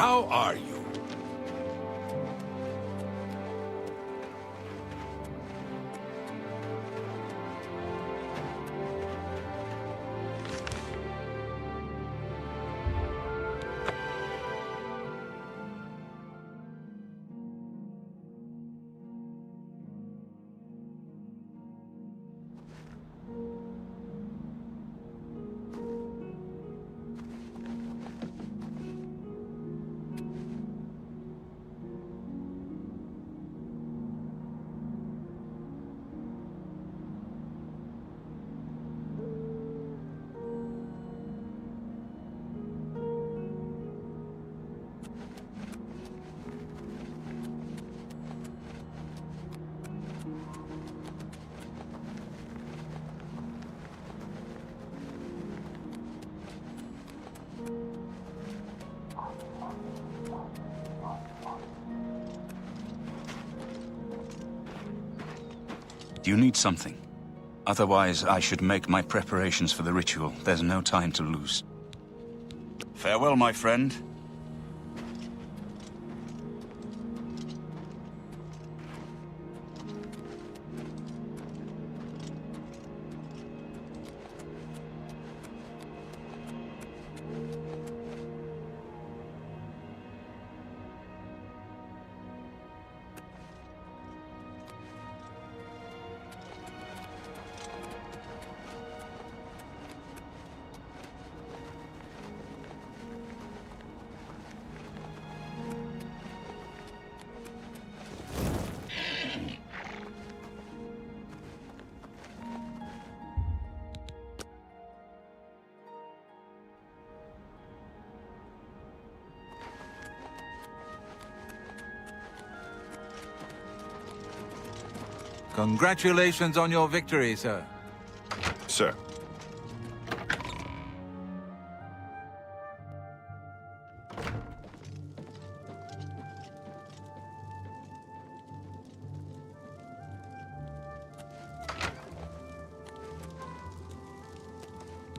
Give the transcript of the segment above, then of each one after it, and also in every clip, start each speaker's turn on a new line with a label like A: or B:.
A: How are you?
B: Do you need something? Otherwise, I should make my preparations for the ritual. There's no time to lose. Farewell, my friend.
C: Congratulations on your victory, sir.
A: Sir.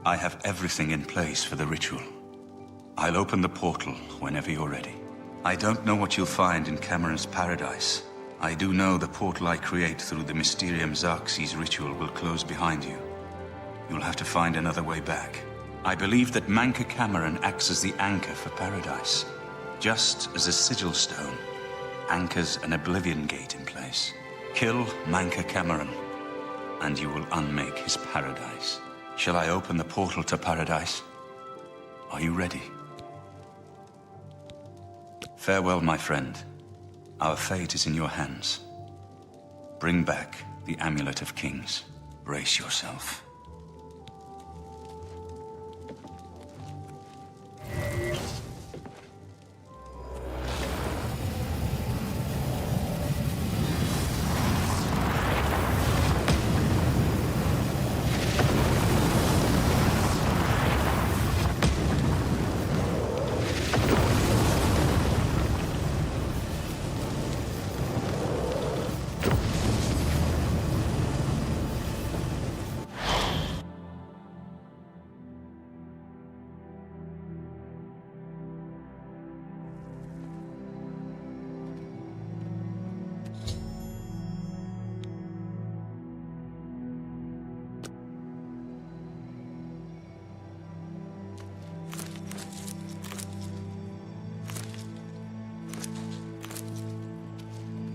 B: I have everything in place for the ritual. I'll open the portal whenever you're ready. I don't know what you'll find in Cameron's paradise. I do know the portal I create through the Mysterium Xarxes ritual will close behind you. You'll have to find another way back. I believe that Manca Cameron acts as the anchor for paradise. Just as a sigil stone anchors an Oblivion gate in place. Kill Manca Cameron, and you will unmake his paradise. Shall I open the portal to paradise? Are you ready? Farewell, my friend. Our fate is in your hands. Bring back the Amulet of Kings. Brace yourself.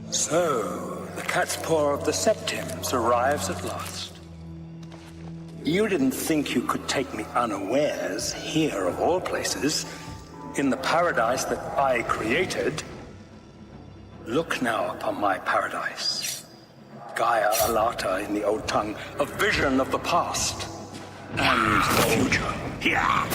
D: So, the cat's paw of the Septims arrives at last. You didn't think you could take me unawares here, of all places, in the paradise that I created. Look now upon my paradise. Gaia Alata in the old tongue, a vision of the past and the future. Yeah.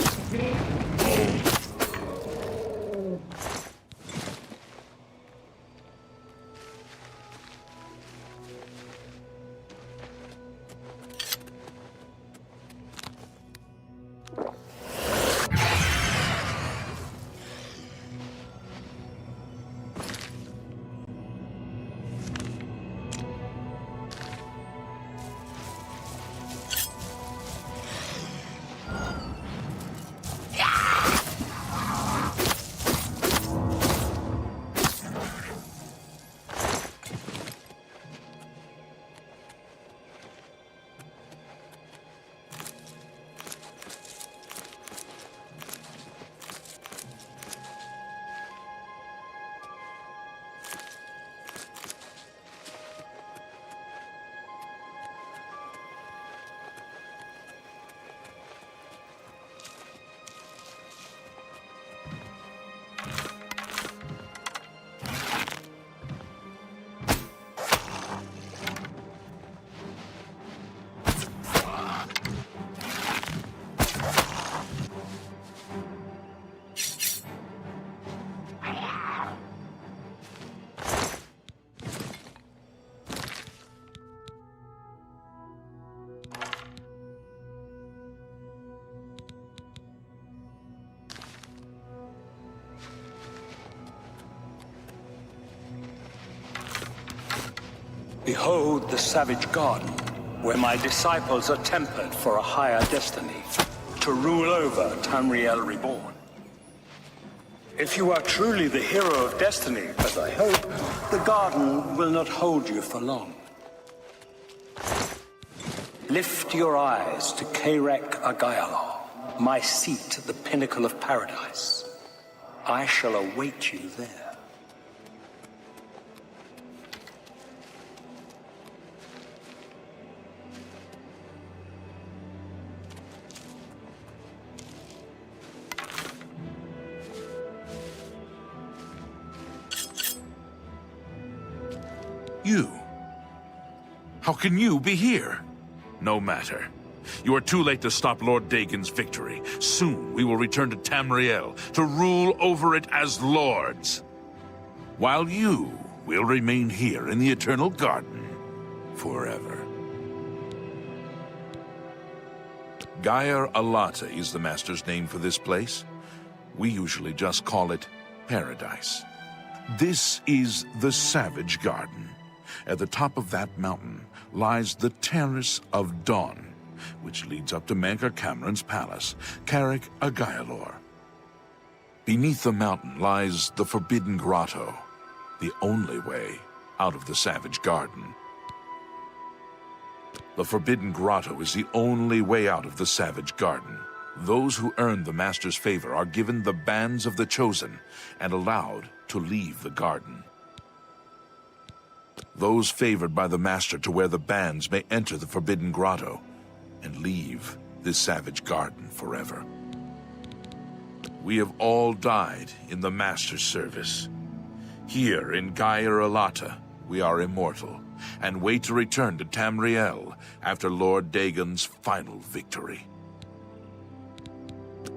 D: Behold the savage garden, where my disciples are tempered for a higher destiny, to rule over Tamriel Reborn. If you are truly the hero of destiny, as I hope, the garden will not hold you for long. Lift your eyes to Kairek Agayalor, my seat at the pinnacle of paradise. I shall await you there.
A: You? How can you be here? No matter. You are too late to stop Lord Dagon's victory. Soon we will return to Tamriel to rule over it as lords. While you will remain here in the Eternal Garden forever. Gair Alata is the Master's name for this place. We usually just call it Paradise. This is the Savage Garden. At the top of that mountain lies the Terrace of Dawn, which leads up to Mankar Cameron's palace, Kairek Agayalor. Beneath the mountain lies the Forbidden Grotto, the only way out of the Savage Garden. The Forbidden Grotto is the only way out of the Savage Garden. Those who earn the Master's favor are given the Bands of the Chosen and allowed to leave the garden. Those favored by the Master to wear the bands may enter the Forbidden Grotto and leave this Savage Garden forever. We have all died in the Master's service. Here in Gair Alata, we are immortal and wait to return to Tamriel after Lord Dagon's final victory.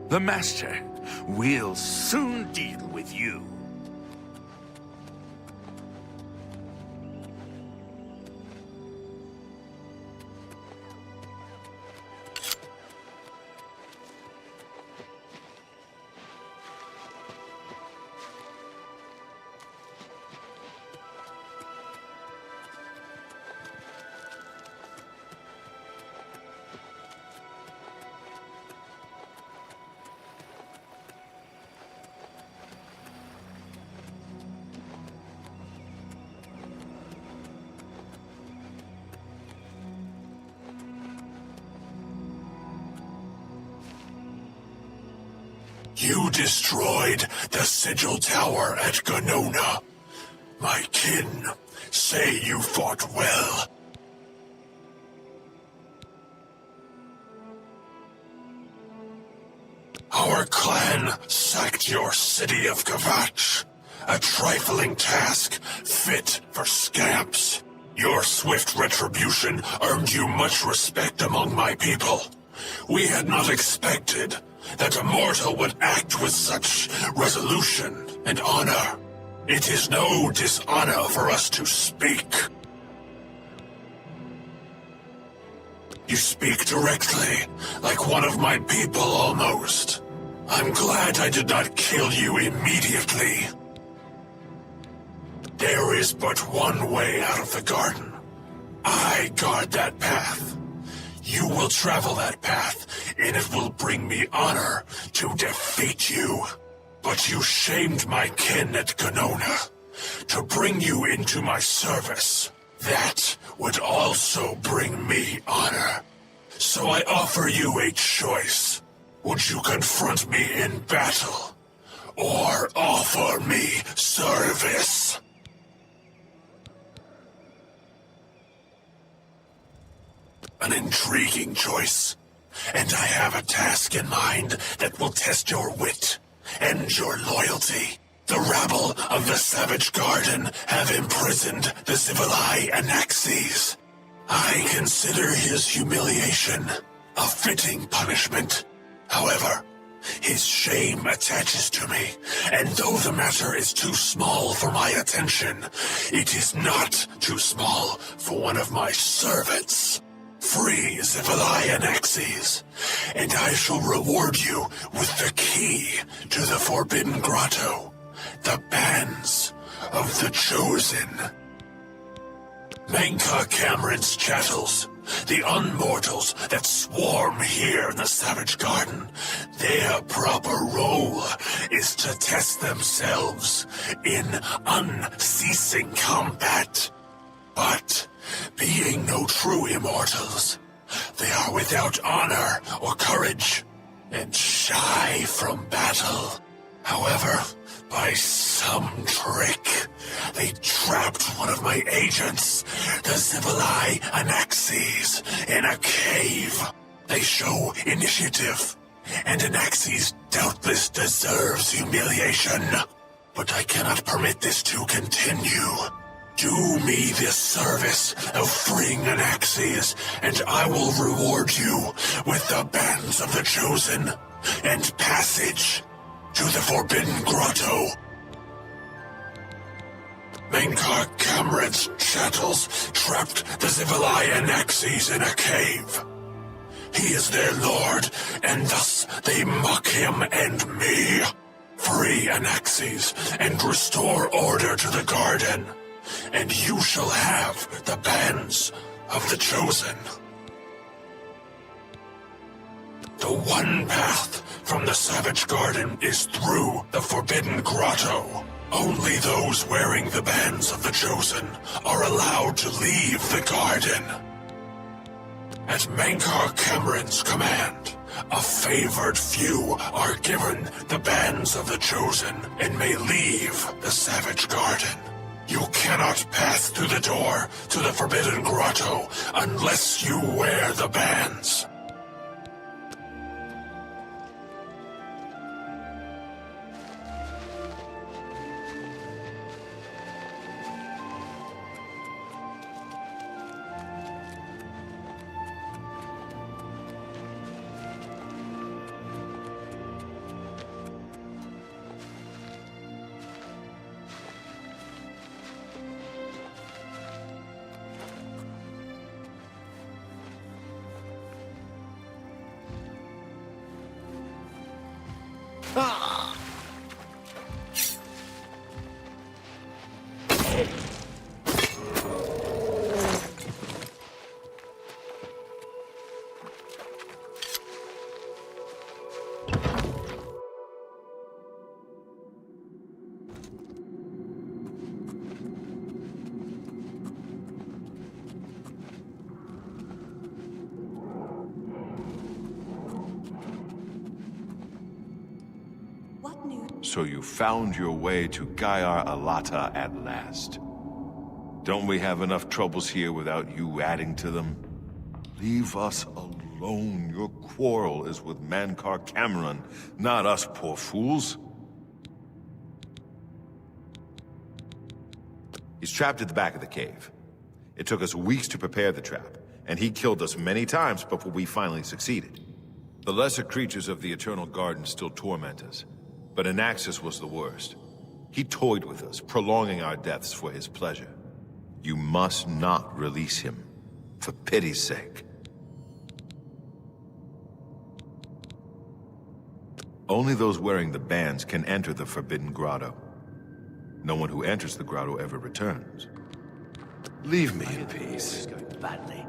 A: The Master will soon deal with you.
E: You destroyed the Sigil Tower at Ganona. My kin say you fought well. Our clan sacked your city of Kavach, a trifling task fit for scamps. Your swift retribution earned you much respect among my people. We had not expected that a mortal would act with such resolution and honor. It is no dishonor for us to speak. You speak directly, like one of my people almost. I'm glad I did not kill you immediately. There is but one way out of the garden. I guard that path. You will travel that path, and it will bring me honor to defeat you. But you shamed my kin at Ganona. To bring you into my service, that would also bring me honor. So I offer you a choice. Would you confront me in battle, or offer me service? An intriguing choice, and I have a task in mind that will test your wit and your loyalty. The rabble of the Savage Garden have imprisoned the Zivilai Anaxes. I consider his humiliation a fitting punishment. However, his shame attaches to me, and though the matter is too small for my attention, it is not too small for one of my servants. Free Zivilai Anaxes, and I shall reward you with the key to the Forbidden Grotto, the Bands of the Chosen. Menka Cameron's chattels, the unmortals that swarm here in the Savage Garden, their proper role is to test themselves in unceasing combat. But, being no true immortals, they are without honor or courage, and shy from battle. However, by some trick, they trapped one of my agents, the Zibalai Anaxes, in a cave. They show initiative, and Anaxes doubtless deserves humiliation. But I cannot permit this to continue. Do me this service of freeing Anaxes, and I will reward you with the bands of the Chosen and passage to the Forbidden Grotto. Menkar Cameron's chattels trapped the Zibalai Anaxes in a cave. He is their lord, and thus they mock him and me. Free Anaxes and restore order to the garden, and you shall have the bands of the Chosen. The one path from the Savage Garden is through the Forbidden Grotto. Only those wearing the bands of the Chosen are allowed to leave the garden. At Menkar Cameron's command, a favored few are given the bands of the Chosen and may leave the Savage Garden. You cannot pass through the door to the Forbidden Grotto unless you wear the bands.
F: So you found your way to Gaiar Alata at last. Don't we have enough troubles here without you adding to them? Leave us alone. Your quarrel is with Menkar Cameron, not us poor fools. He's trapped at the back of the cave. It took us weeks to prepare the trap, and he killed us many times before we finally succeeded. The lesser creatures of the Eternal Garden still torment us. But Anaxes was the worst. He toyed with us, prolonging our deaths for his pleasure. You must not release him, for pity's sake. Only those wearing the bands can enter the Forbidden Grotto. No one who enters the grotto ever returns. Leave me in peace.
G: Going badly.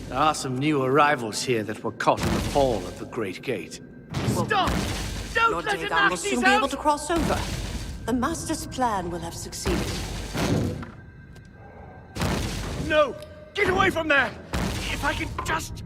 G: There are some new arrivals here that were caught in the fall of the Great Gate.
H: Stop! Don't
I: Lord
H: let
I: Dagon will
H: Anaxes
I: soon be able
H: out!
I: to cross over. The Master's plan will have succeeded.
H: No! Get away from there! If I can just...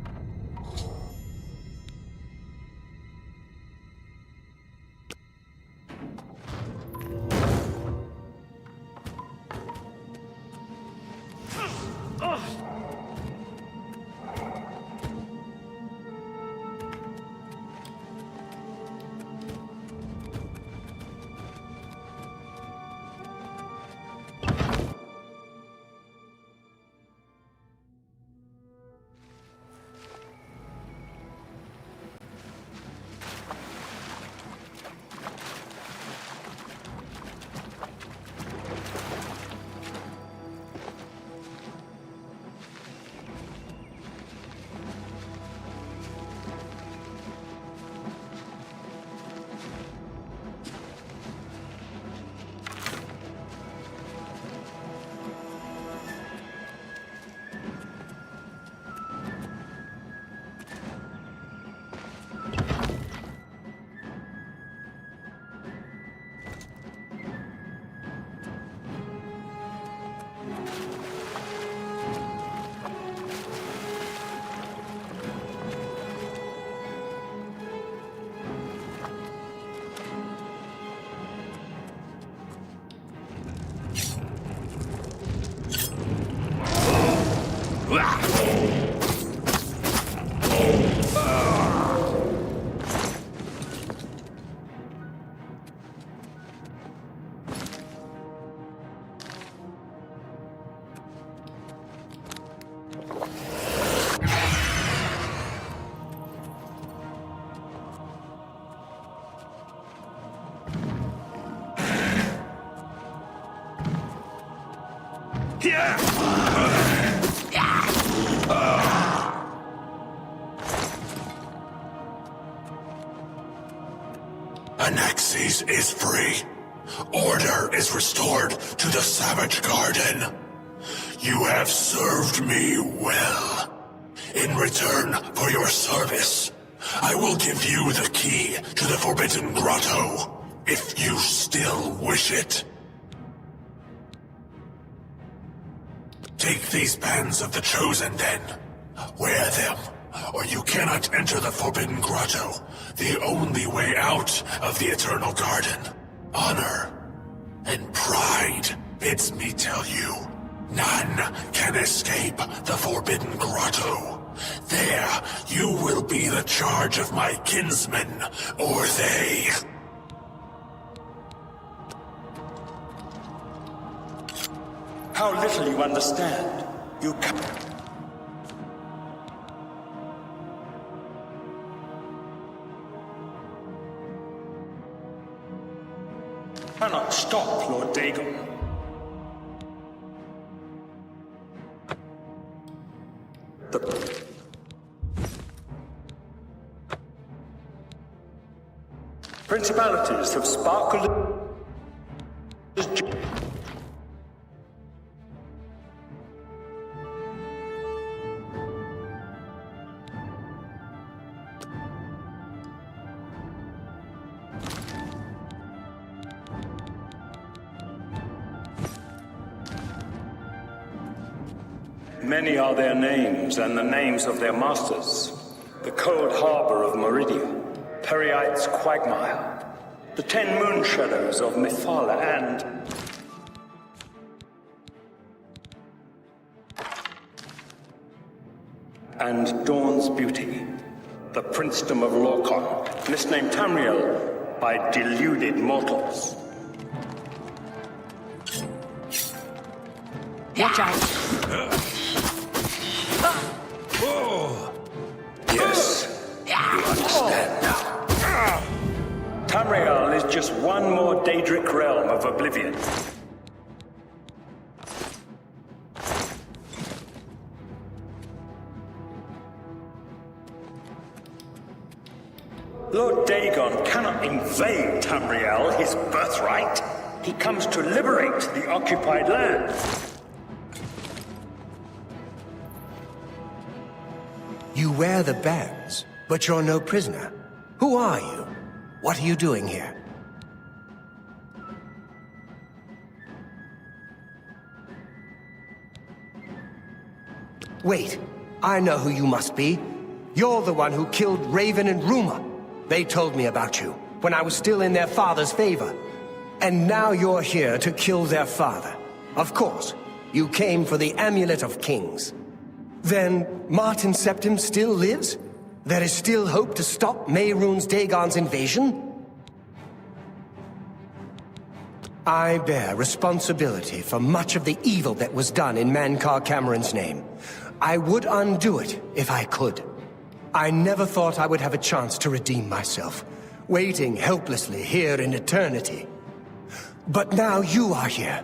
E: Anexis is free. Order is restored to the Savage Garden. You have served me well. In return for your service, I will give you the key to the Forbidden Grotto, if you still wish it. Take these bands of the Chosen, then. Wear them, or you cannot enter the Forbidden Grotto, the only way out of the Eternal Garden. Honor and pride bids me tell you, none can escape the Forbidden Grotto. There, you will be the charge of my kinsmen, or they.
D: How little you understand. You cannot stop Lord Dagon. The principalities have sparkled. Many are their names and the names of their masters. The cold harbor of Meridia, Periite's quagmire, the 10 moon shadows of Mythala, and Dawn's beauty, the princedom of Lorkhon, misnamed Tamriel by deluded mortals.
I: Watch out!
D: Yes, you understand now. Tamriel is just one more Daedric realm of Oblivion. Lord Dagon cannot invade Tamriel, his birthright. He comes to liberate the occupied land.
J: You wear the bands, but you're no prisoner. Who are you? What are you doing here? Wait, I know who you must be. You're the one who killed Raven and Rumor. They told me about you, when I was still in their father's favor. And now you're here to kill their father. Of course, you came for the Amulet of Kings. Then Martin Septim still lives? There is still hope to stop Mehrunes Dagon's invasion? I bear responsibility for much of the evil that was done in Mankar Cameron's name. I would undo it if I could. I never thought I would have a chance to redeem myself, waiting helplessly here in eternity. But now you are here.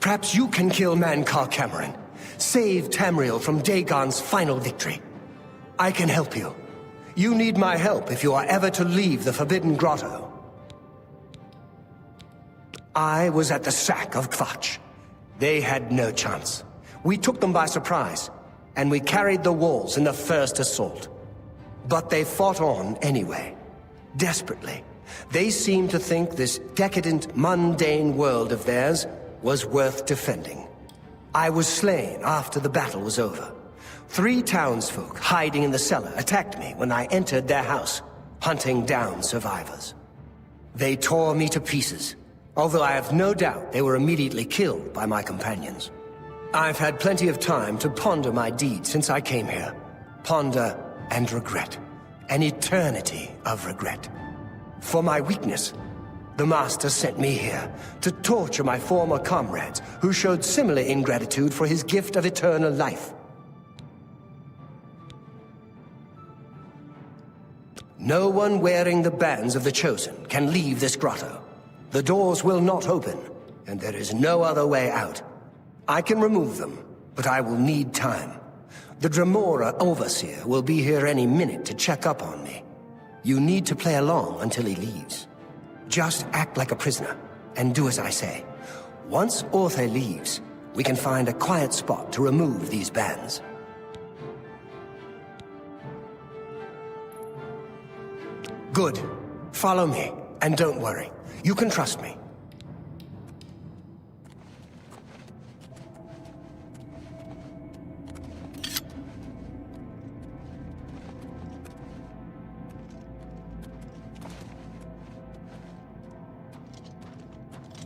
J: Perhaps you can kill Mankar Cameron. Save Tamriel from Dagon's final victory. I can help you. You need my help if you are ever to leave the Forbidden Grotto. I was at the sack of Kvatch. They had no chance. We took them by surprise, and we carried the walls in the first assault. But they fought on anyway, desperately. They seemed to think this decadent, mundane world of theirs was worth defending. I was slain after the battle was over. 3 townsfolk hiding in the cellar attacked me when I entered their house, hunting down survivors. They tore me to pieces, although I have no doubt they were immediately killed by my companions. I've had plenty of time to ponder my deeds since I came here. Ponder and regret. An eternity of regret. For my weakness, the Master sent me here to torture my former comrades who showed similar ingratitude for his gift of eternal life. No one wearing the bands of the Chosen can leave this grotto. The doors will not open, and there is no other way out. I can remove them, but I will need time. The Dremora Overseer will be here any minute to check up on me. You need to play along until he leaves. Just act like a prisoner, and do as I say. Once Orthe leaves, we can find a quiet spot to remove these bands. Good. Follow me, and don't worry. You can trust me.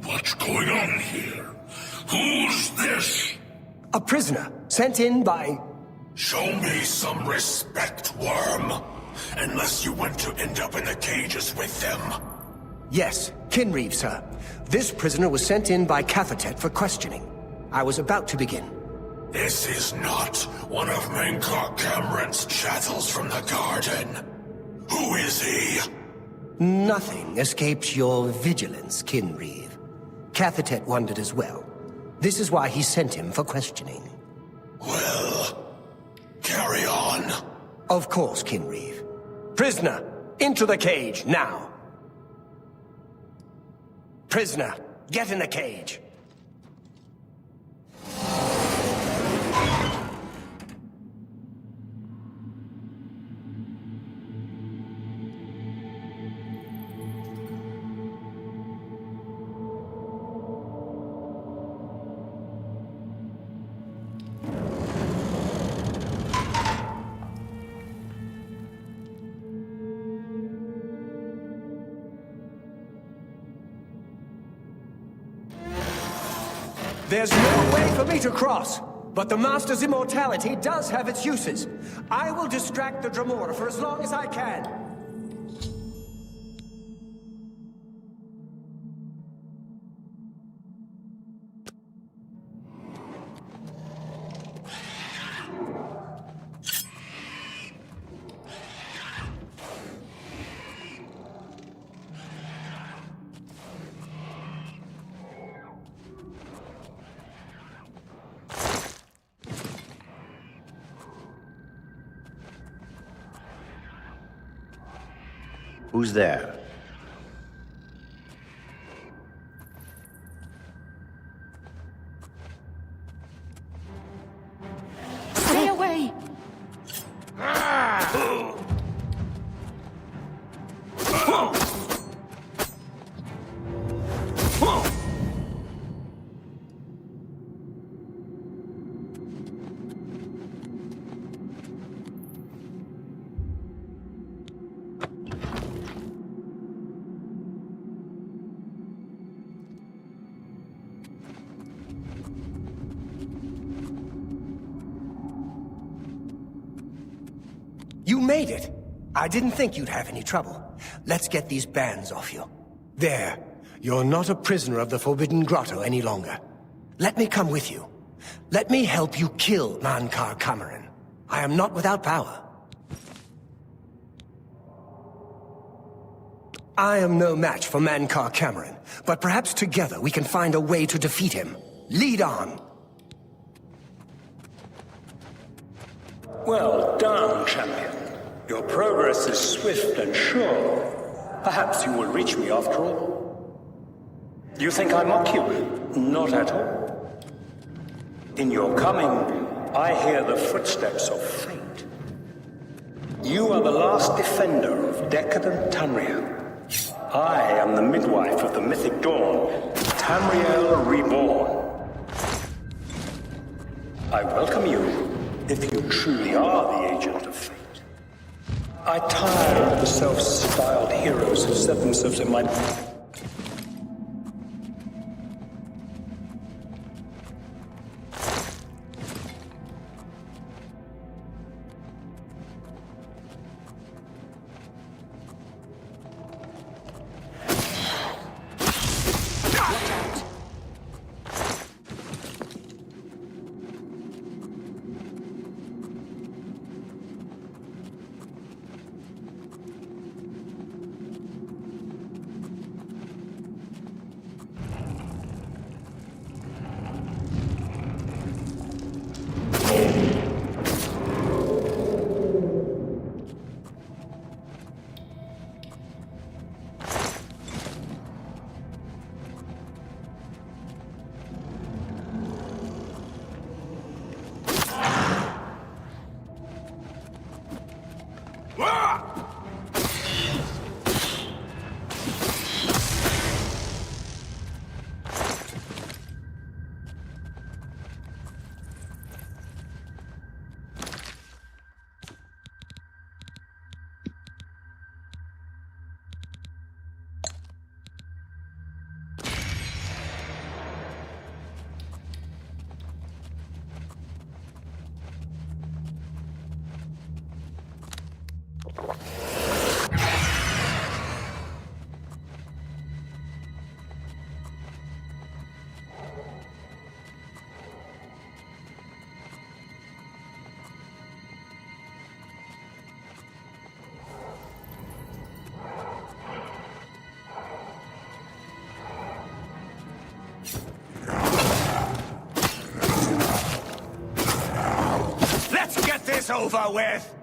E: What's going on here? Who's this?
J: A prisoner, sent in by...
E: Show me some respect, worm. Unless you want to end up in the cages with them.
J: Yes, Kinreeve, sir. This prisoner was sent in by Cathatet for questioning. I was about to begin.
E: This is not one of Mankar Cameron's chattels from the garden. Who is he?
J: Nothing escapes your vigilance, Kinreeve. Cathatet wondered as well. This is why he sent him for questioning.
E: Well, carry on.
J: Of course, Kinreeve. Prisoner, into the cage, now. Prisoner, get in the cage. There's no way for me to cross, but the Master's immortality does have its uses. I will distract the Dremora for as long as I can.
G: Who's there?
I: Stay away!
J: You made it! I didn't think you'd have any trouble. Let's get these bands off you. There. You're not a prisoner of the Forbidden Grotto any longer. Let me come with you. Let me help you kill Mankar Cameron. I am not without power. I am no match for Mankar Cameron, but perhaps together we can find a way to defeat him. Lead on!
D: Well done, champion. Your progress is swift and sure. Perhaps you will reach me after all. Do you think I mock you? Not at all. In your coming, I hear the footsteps of fate. You are the last defender of decadent Tamriel. I am the midwife of the mythic dawn, Tamriel reborn. I welcome you, if you truly are the agent of fate. I tire of the self-styled heroes who set themselves in my...
H: Let's get this over with!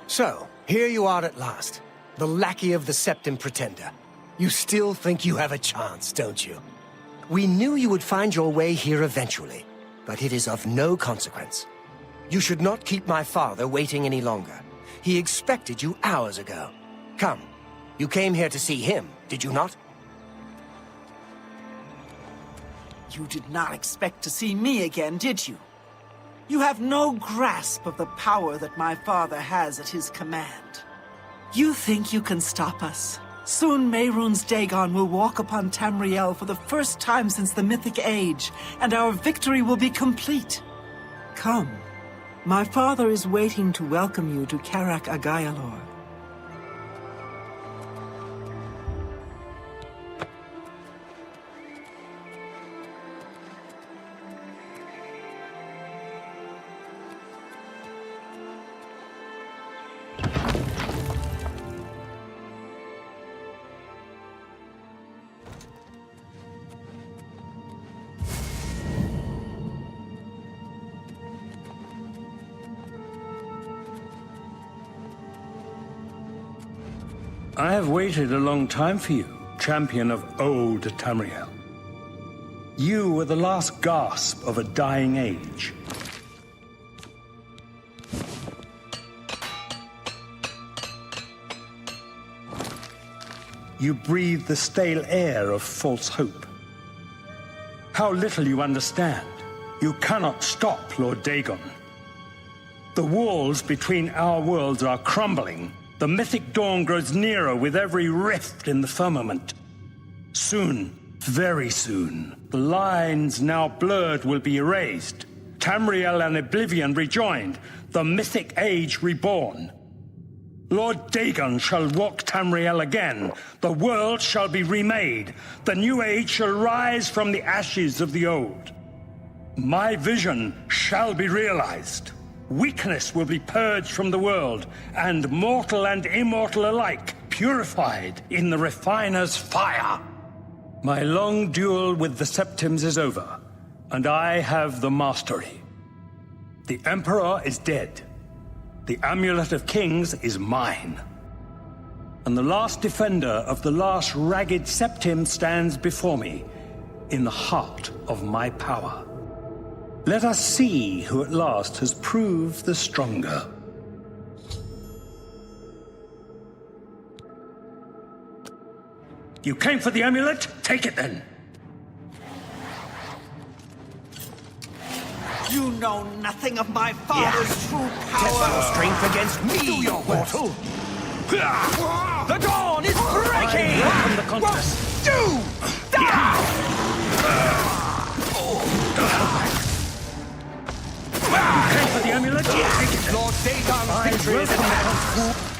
J: So, here you are at last. The lackey of the Septim Pretender. You still think you have a chance, don't you? We knew you would find your way here eventually, but it is of no consequence. You should not keep my father waiting any longer. He expected you hours ago. Come, you came here to see him, did you not?
K: You did not expect to see me again, did you? You have no grasp of the power that my father has at his command. You think you can stop us? Soon Mehrunes Dagon will walk upon Tamriel for the first time since the Mythic Age, and our victory will be complete. Come, my father is waiting to welcome you to Karak Agayalor.
L: I have waited a long time for you, champion of old Tamriel. You were the last gasp of a dying age. You breathe the stale air of false hope. How little you understand. You cannot stop Lord Dagon. The walls between our worlds are crumbling. The mythic dawn grows nearer with every rift in the firmament. Soon, very soon, the lines now blurred will be erased. Tamriel and Oblivion rejoined, the mythic age reborn. Lord Dagon shall walk Tamriel again. The world shall be remade. The new age shall rise from the ashes of the old. My vision shall be realized. Weakness will be purged from the world, and mortal and immortal alike purified in the refiner's fire. My long duel with the Septims is over, and I have the mastery. The Emperor is dead. The Amulet of Kings is mine. And the last defender of the last ragged septim stands before me, in the heart of my power. Let us see who at last has proved the stronger. You came for the amulet? Take it then.
K: You know nothing of my father's true power!
J: Test your strength against me,
K: Do your
J: mortal!
H: The dawn is breaking!
L: Welcome the contest.
H: Do!
L: You came for the amulet? Take it then.
J: Lord Dagon's victory is
L: welcome the
J: immense.
L: contest.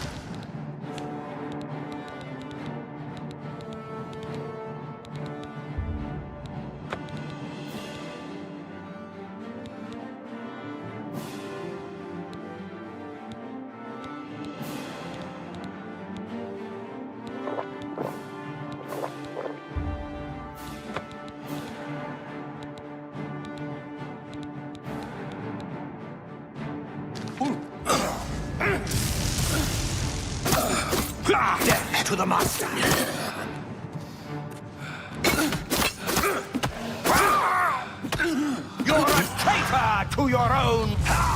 J: Death to the master!
H: You're a traitor to your own power!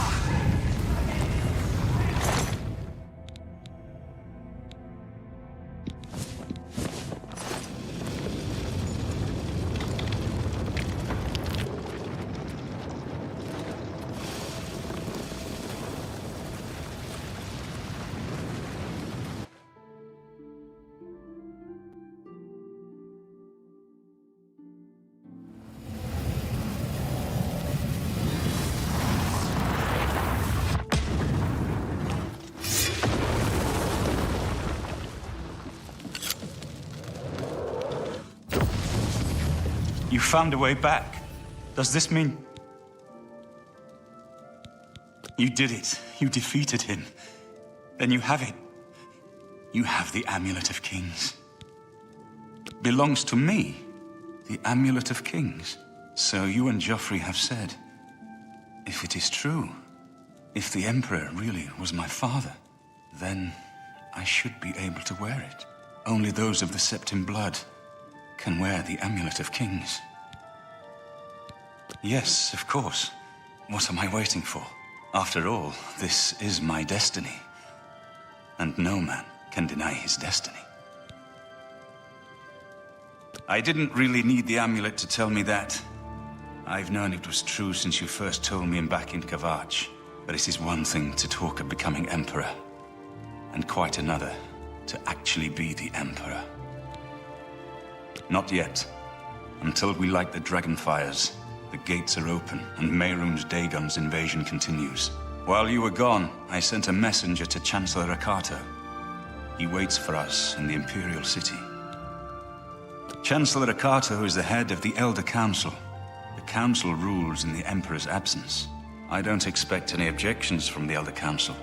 B: You found a way back. Does this mean... You did it. You defeated him. Then you have it. You have the Amulet of Kings. Belongs to me. The Amulet of Kings. So you and Joffrey have said, if it is true, if the Emperor really was my father, then I should be able to wear it. Only those of the Septim blood can wear the Amulet of Kings. Yes, of course. What am I waiting for? After all, this is my destiny. And no man can deny his destiny. I didn't really need the amulet to tell me that. I've known it was true since you first told me back in Khajiit. But it is one thing to talk of becoming Emperor, and quite another to actually be the Emperor. Not yet. Until we light the Dragonfires, the gates are open, and Mehrunes Dagon's invasion continues. While you were gone, I sent a messenger to Chancellor Akato. He waits for us in the Imperial City. Chancellor Akato is the head of the Elder Council. The Council rules in the Emperor's absence. I don't expect any objections from the Elder Council,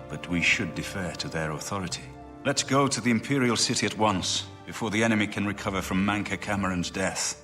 B: but we should defer to their authority. Let's go to the Imperial City at once, before the enemy can recover from Manca Cameron's death.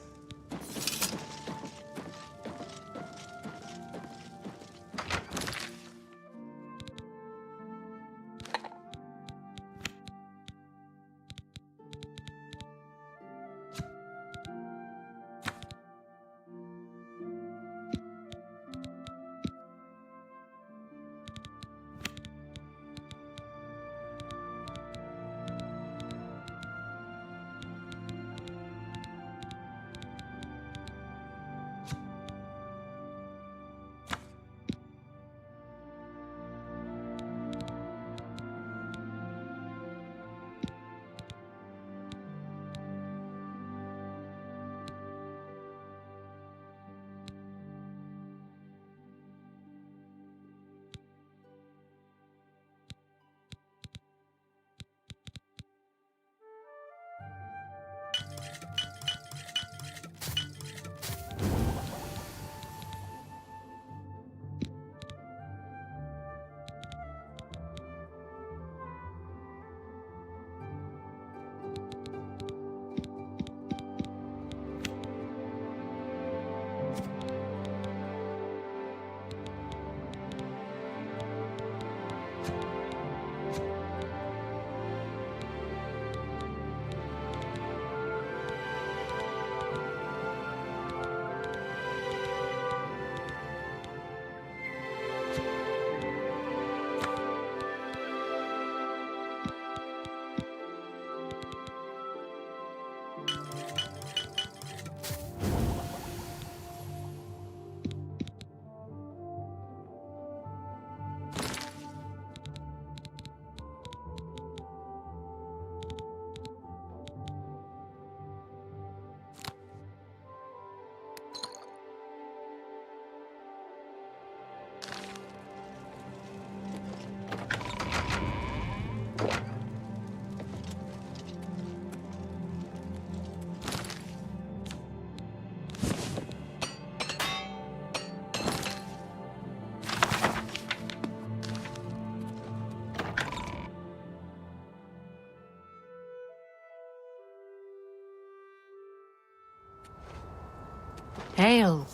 M: Hail.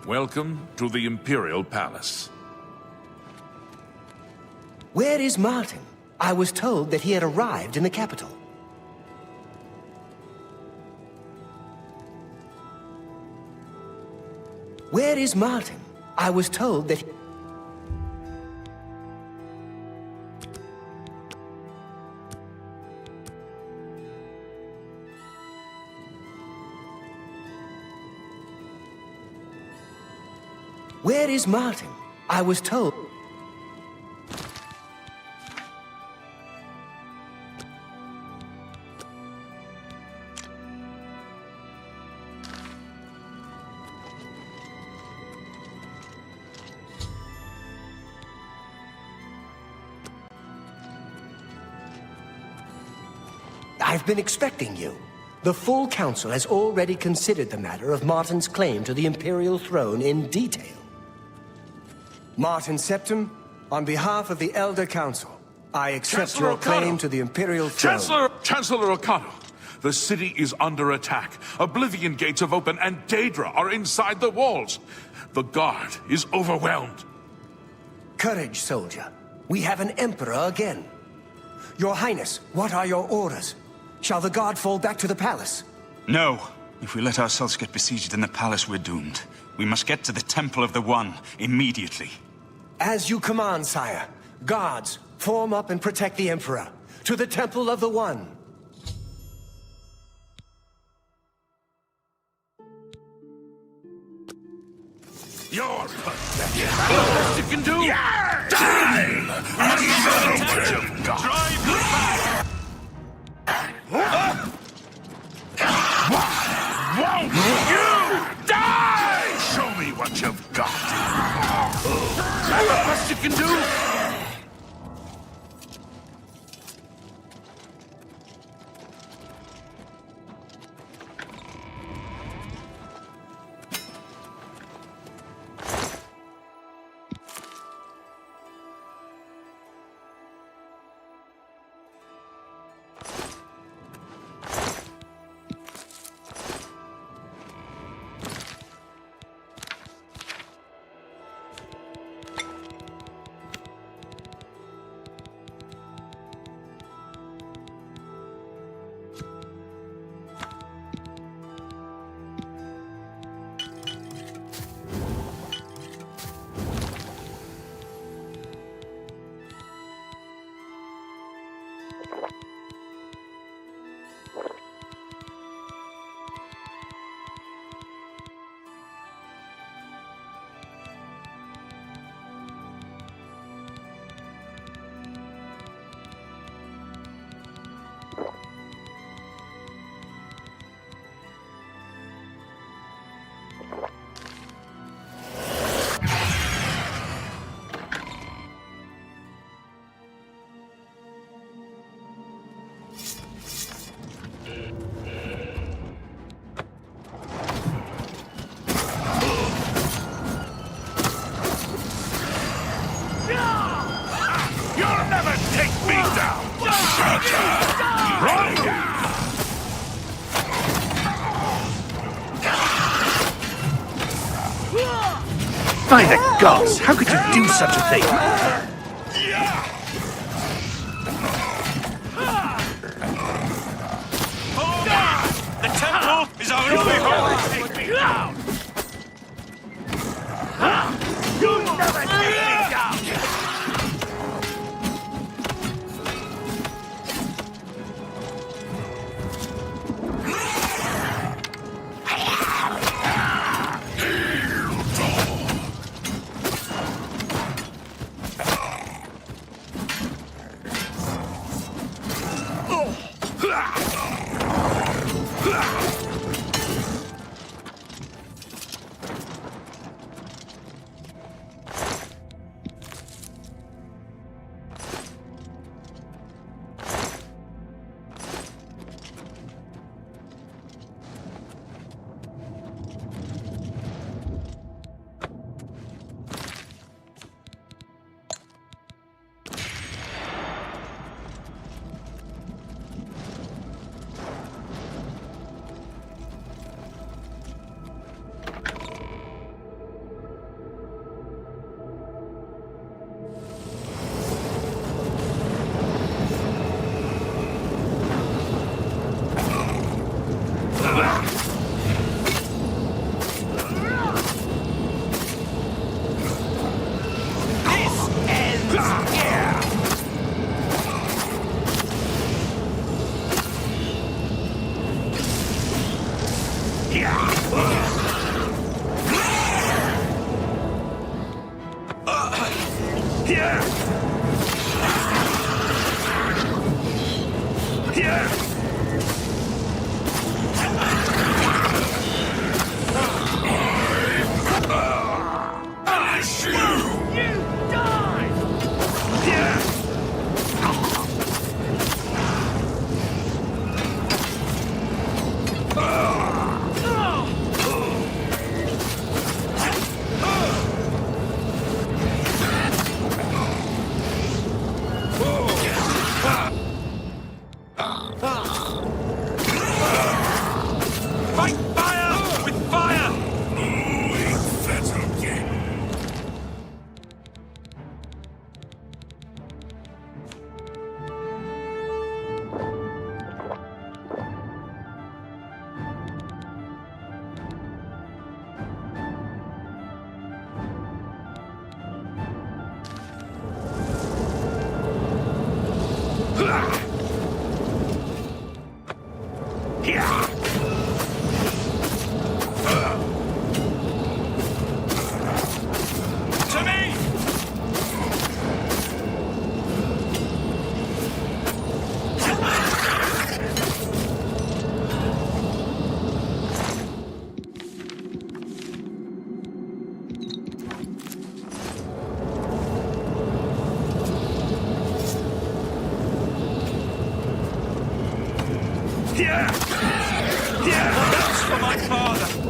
A: Welcome to the Imperial Palace.
J: Where is Martin? I was told that he had arrived in the capital. Where is Martin? I was told that... Where is Martin? I was told... I've been expecting you. The full council has already considered the matter of Martin's claim to the Imperial throne in detail. Martin Septim, on behalf of the Elder Council, I accept your claim to the Imperial throne.
A: Chancellor Okado, the city is under attack. Oblivion gates have opened and Daedra are inside the walls. The guard is overwhelmed.
J: Courage, soldier. We have an emperor again. Your Highness, what are your orders? Shall the guard fall back to the palace?
B: No. If we let ourselves get besieged in the palace, we're doomed. We must get to the Temple of the One immediately.
J: As you command, sire. Guards, form up and protect the Emperor. To the Temple of the One.
A: You're pathetic. Best you can do? Yeah! Die! Drive them back! Won't you die? Show me what you've got. That's the best you can do?
G: By the gods, how could you do such a thing?
B: The temple is our only hope!
H: You'll never
C: That's for my father!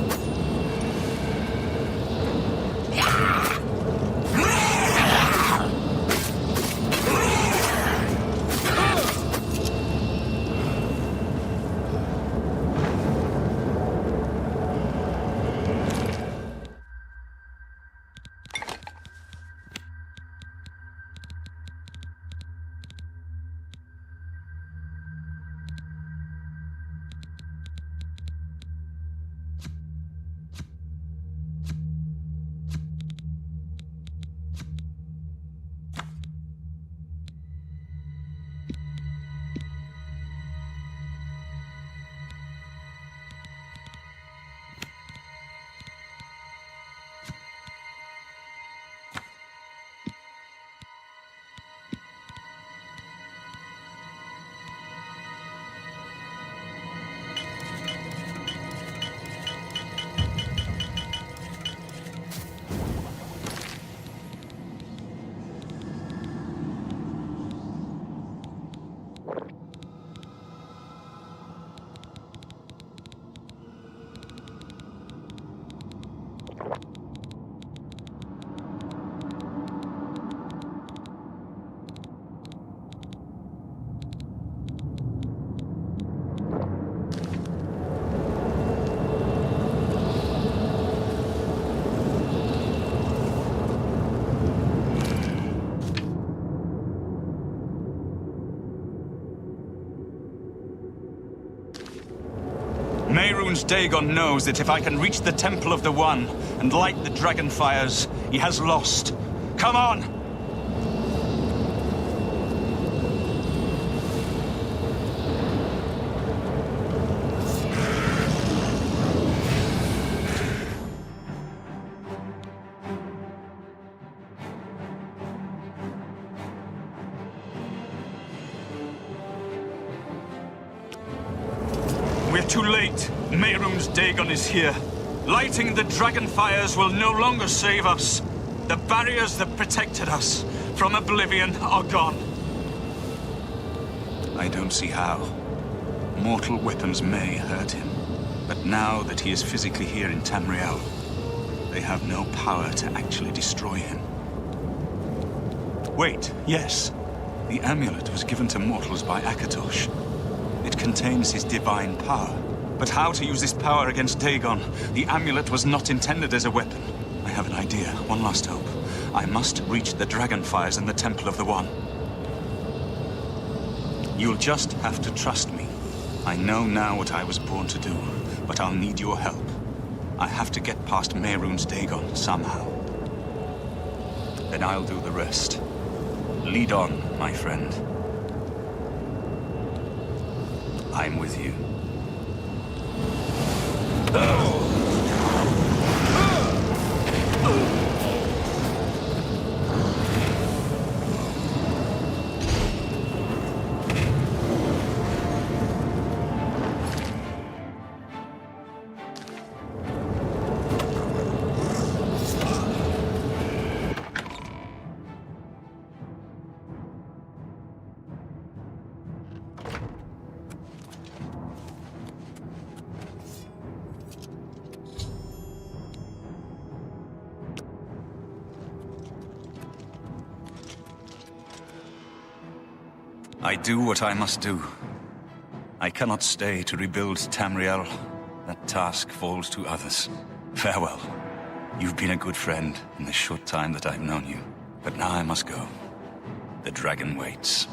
B: Mehrunes Dagon knows that if I can reach the Temple of the One and light the Dragonfires, he has lost. Come on! We're too late. Mehrunes Dagon is here. Lighting the Dragonfires will no longer save us. The barriers that protected us from Oblivion are gone. I don't see how. Mortal weapons may hurt him. But now that he is physically here in Tamriel, they have no power to actually destroy him. Wait, yes. The amulet was given to mortals by Akatosh. It contains his divine power. But how to use this power against Dagon? The amulet was not intended as a weapon. I have an idea. One last hope. I must reach the Dragonfires and the Temple of the One. You'll just have to trust me. I know now what I was born to do, but I'll need your help. I have to get past Mehrunes Dagon somehow. Then I'll do the rest. Lead on, my friend. I'm with you. I do what I must do. I cannot stay to rebuild Tamriel. That task falls to others. Farewell. You've been a good friend in the short time that I've known you. But now I must go. The dragon waits.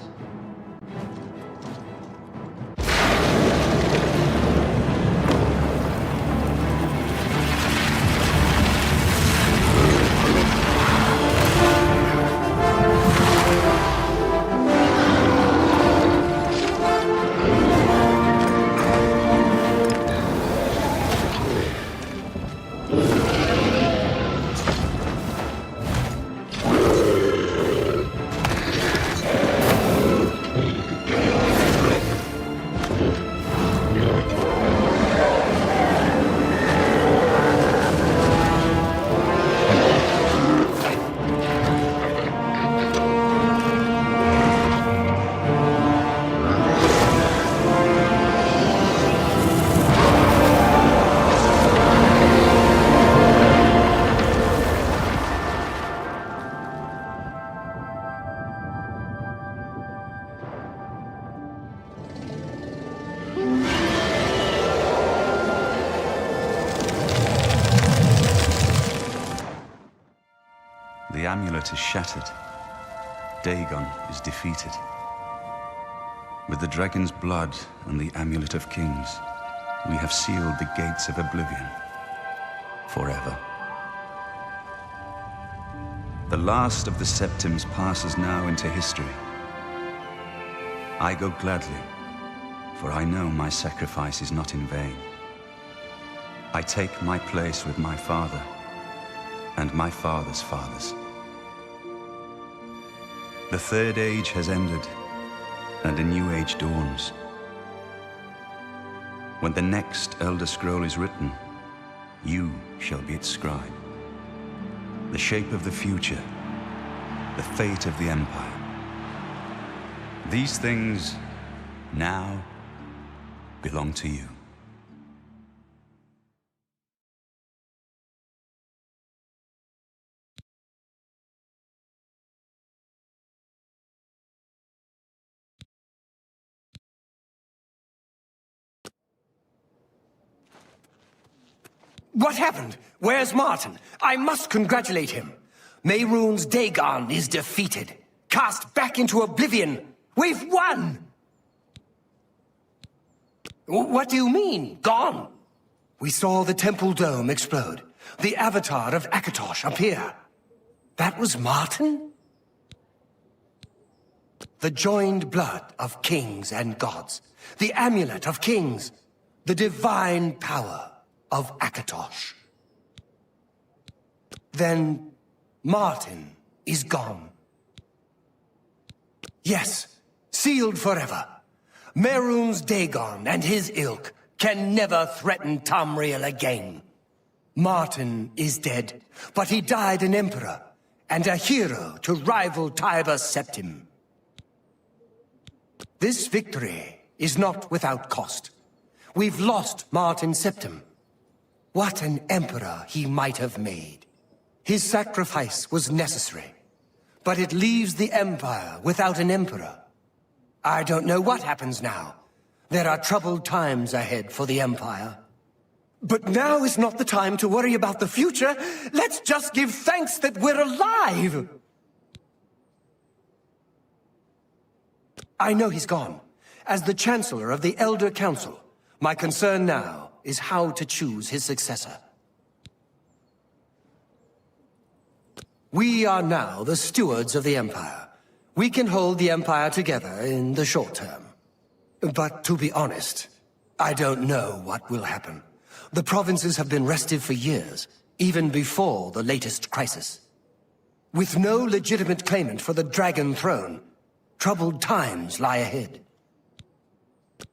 B: The amulet is shattered. Dagon is defeated. With the dragon's blood and the amulet of kings, we have sealed the gates of Oblivion forever. The last of the Septims passes now into history. I go gladly, for I know my sacrifice is not in vain. I take my place with my father and my father's fathers. The Third Age has ended, and a new age dawns. When the next Elder Scroll is written, you shall be its scribe. The shape of the future, the fate of the Empire. These things now belong to you.
J: What happened? Where's Martin? I must congratulate him. Mehrunes Dagon is defeated. Cast back into Oblivion. We've won! What do you mean, gone? We saw the temple dome explode. The avatar of Akatosh appear. That was Martin? The joined blood of kings and gods. The amulet of kings. The divine power of Akatosh. Then Martin is gone. Yes, sealed forever. Mehrunes Dagon and his ilk can never threaten Tamriel again. Martin is dead, but he died an emperor and a hero to rival Tiber Septim. This victory is not without cost. We've lost Martin Septim. What an emperor he might have made. His sacrifice was necessary, but it leaves the Empire without an emperor. I don't know what happens now. There are troubled times ahead for the Empire. But now is not the time to worry about the future. Let's just give thanks that we're alive! I know he's gone. As the Chancellor of the Elder Council, my concern now is how to choose his successor. We are now the stewards of the Empire. We can hold the Empire together in the short term. But to be honest, I don't know what will happen. The provinces have been restive for years, even before the latest crisis. With no legitimate claimant for the Dragon Throne, troubled times lie ahead.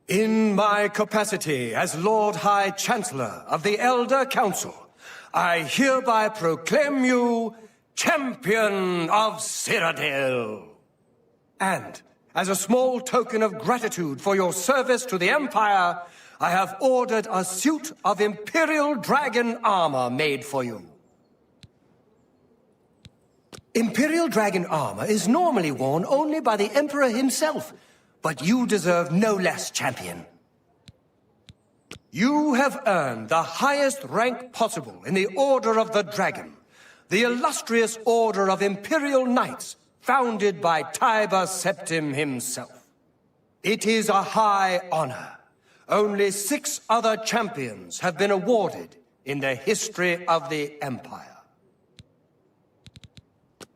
J: In my capacity as Lord High Chancellor of the Elder Council, I hereby proclaim you Champion of Cyrodiil. And, as a small token of gratitude for your service to the Empire, I have ordered a suit of Imperial Dragon armor made for you. Imperial Dragon armor is normally worn only by the Emperor himself, but you deserve no less, champion. You have earned the highest rank possible in the Order of the Dragon, the illustrious Order of Imperial Knights, founded by Tiber Septim himself. It is a high honor. Only 6 other champions have been awarded in the history of the Empire.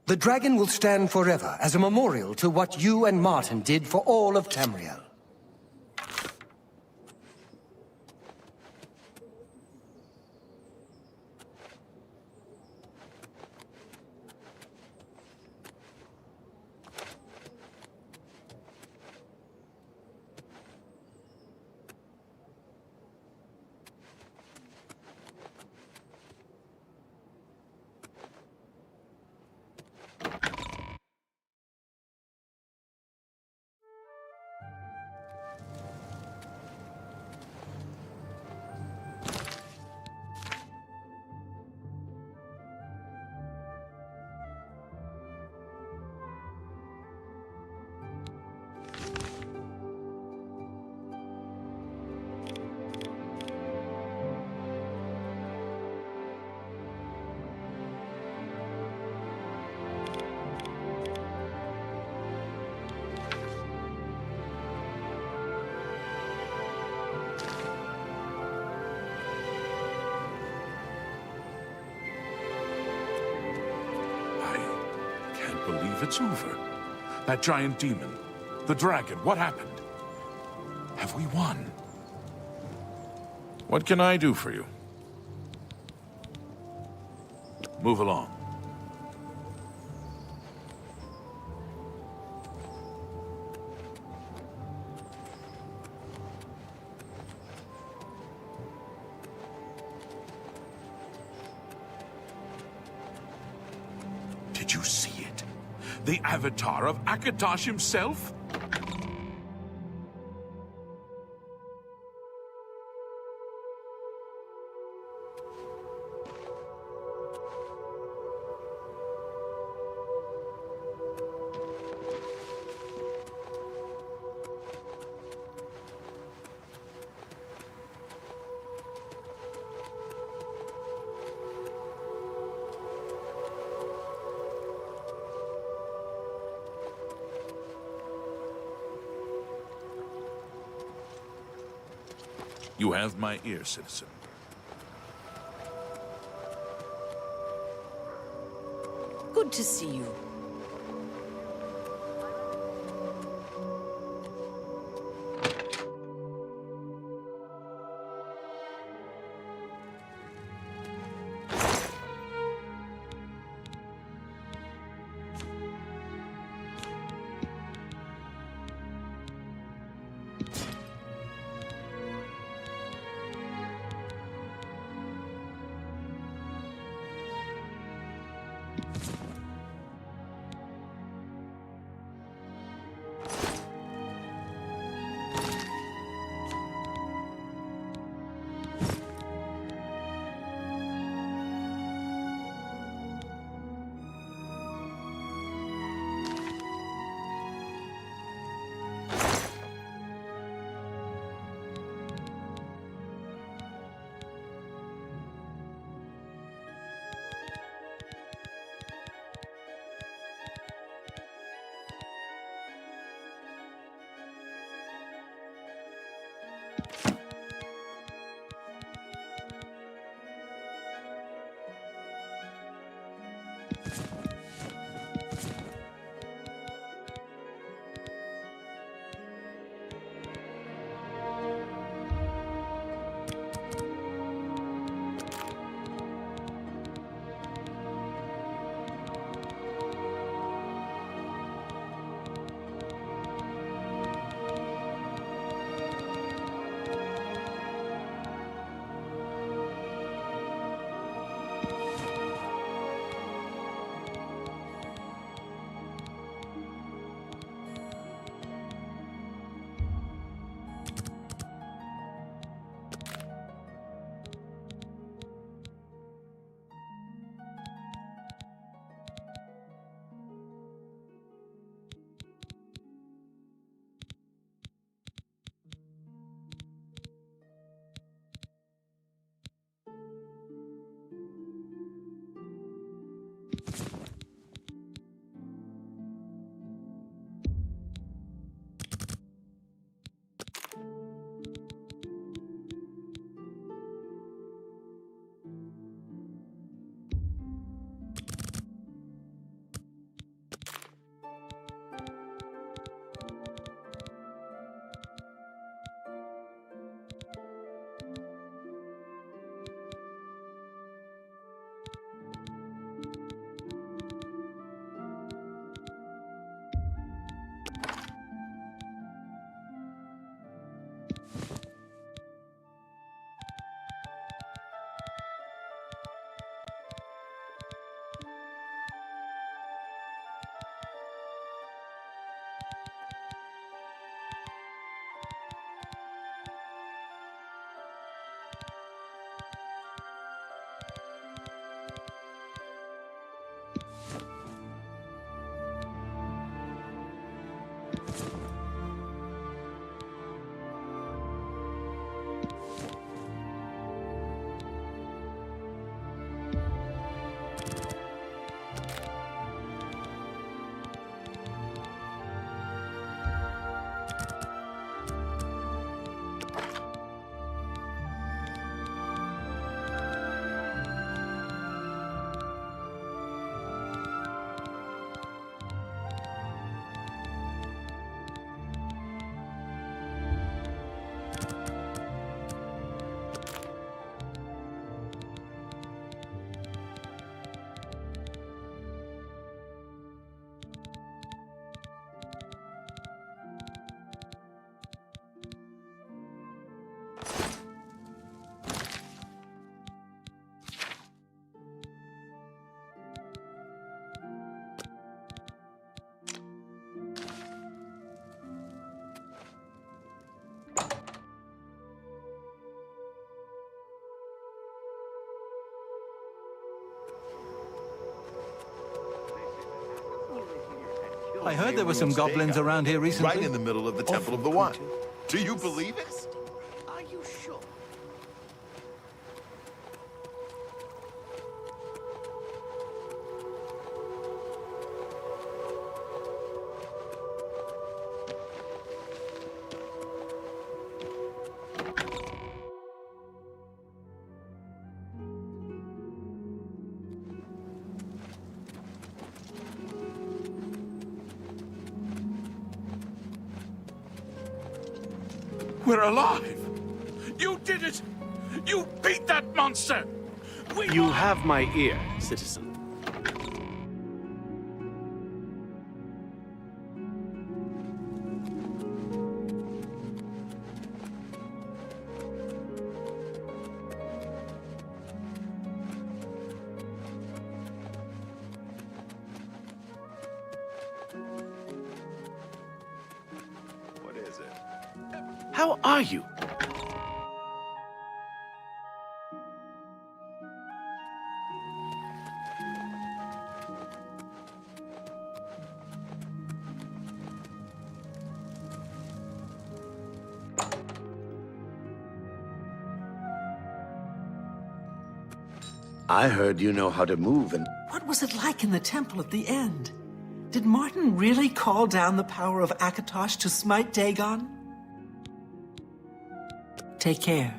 J: The dragon will stand forever as a memorial to what you and Martin did for all of Tamriel.
A: Believe it's over. That giant demon, the dragon, what happened? Have we won? What can I do for you? Move along. Did you see it? The avatar of Akatosh himself? You have my ear, citizen.
I: Good to see you.
M: I heard there were some goblins around here recently.
F: Right in the middle of the Temple of the One. Do you believe it?
G: Are you sure?
C: We're alive! You did it! You beat that monster!
G: You have my ear, citizen.
F: What is it?
G: How are you? I heard you know how to move and...
K: What was it like in the temple at the end? Did Martin really call down the power of Akatosh to smite Dagon? Take care.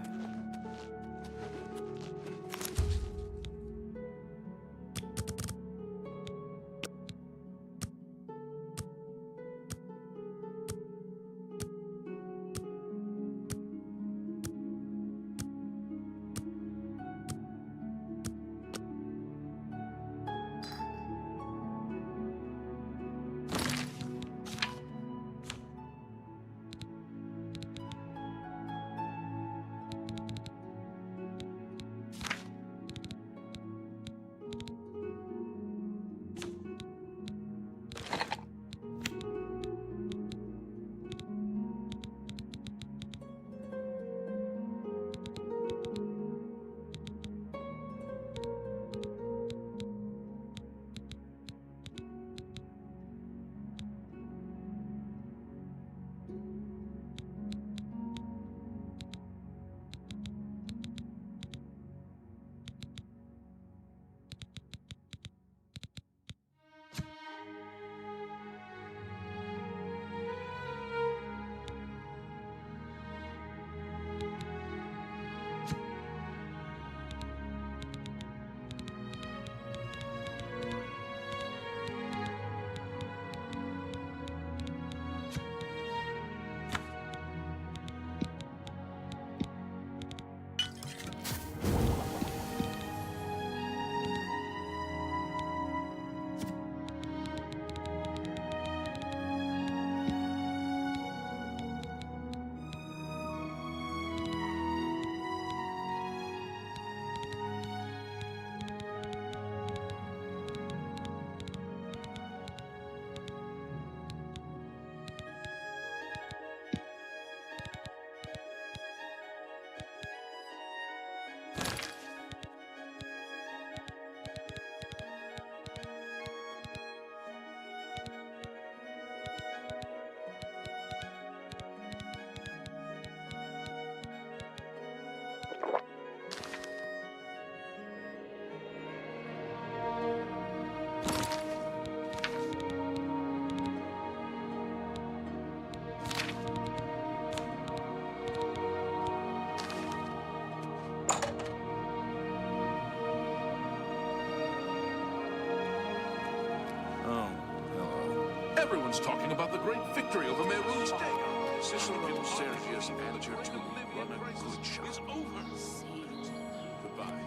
C: Everyone's talking about the great victory over Mehrunes Dagon. Cicero, Sergius, and Tertullian run a good shot. It's over. Goodbye.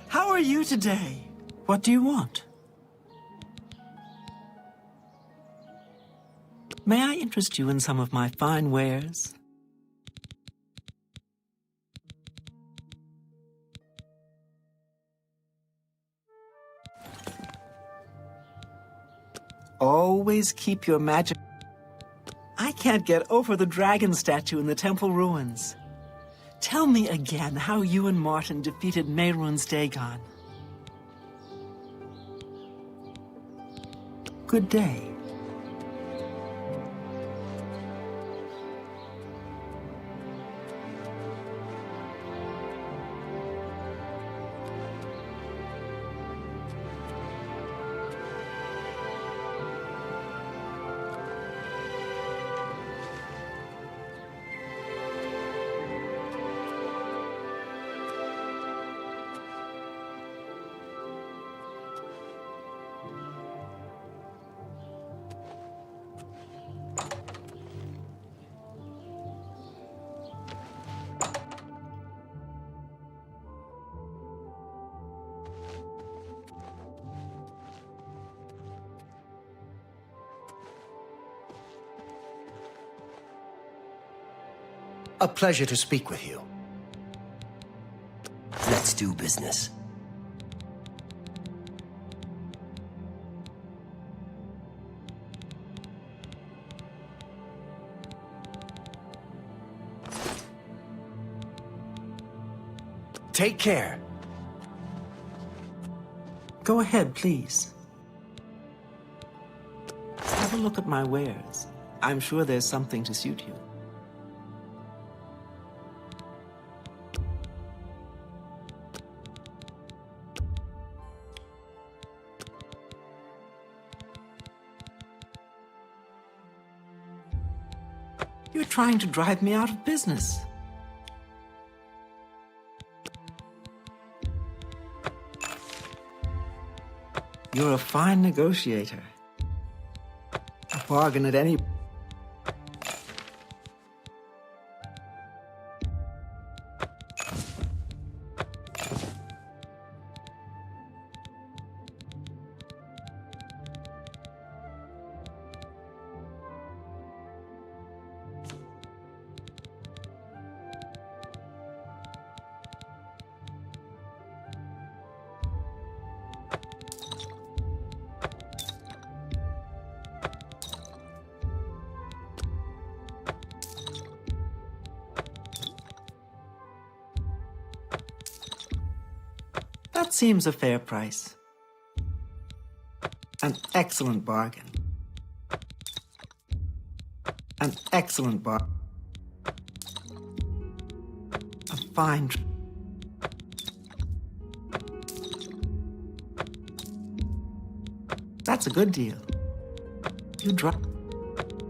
K: How are you today? What do you want? May I interest you in some of my fine wares? Always keep your magic. I can't get over the dragon statue in the temple ruins. Tell me again how you and Martin defeated Mehrunes Dagon. Good day.
J: A pleasure to speak with you. Let's do business. Take care.
K: Go ahead, please. Have a look at my wares. I'm sure there's something to suit you. You're trying to drive me out of business. You're a fine negotiator. A bargain at any... That seems a fair price. An excellent bargain. An excellent bargain. A fine... That's a good deal. You drop...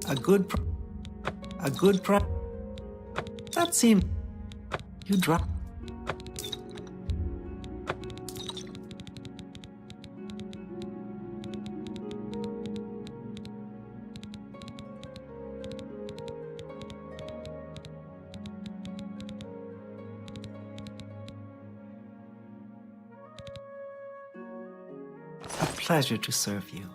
K: A good price. That seems... You drop... Pleasure to serve you.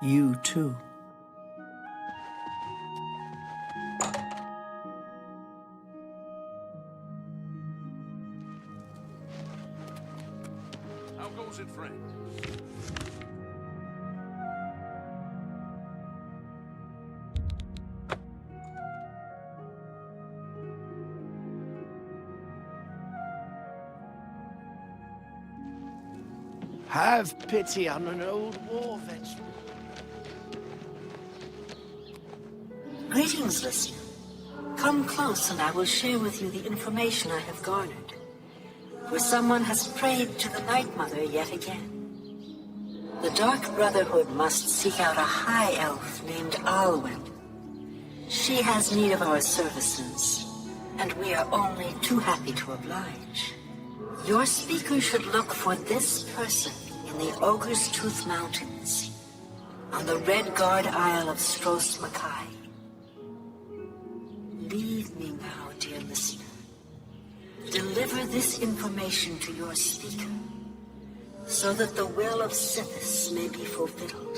K: You too.
C: How goes it, friend?
G: Have pity on an old war veteran.
I: Greetings, listener. Come close and I will share with you the information I have garnered. For someone has prayed to the Night Mother yet again. The Dark Brotherhood must seek out a high elf named Alwyn. She has need of our services. and we are only too happy to oblige. Your speaker should look for this person in the Ogre's Tooth Mountains, on the Red Guard Isle of Stros Makai. Leave me now, dear listener. Deliver this information to your speaker, so that the will of Sithis may be fulfilled.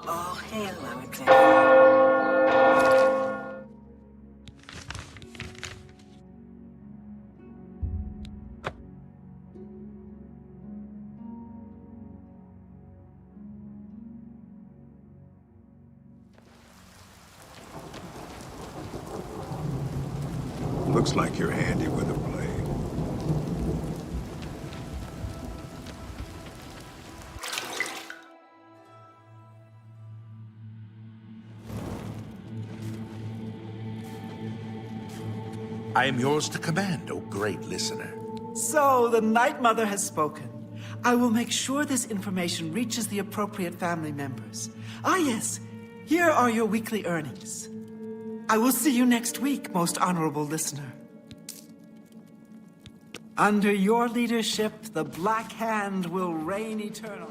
I: All hail our dragon.
F: Looks like you're handy with a blade.
A: I am yours to command, O great listener.
K: So, the Night Mother has spoken. I will make sure this information reaches the appropriate family members. Ah yes, here are your weekly earnings. I will see you next week, most honorable listener. Under your leadership, the Black Hand will reign eternal.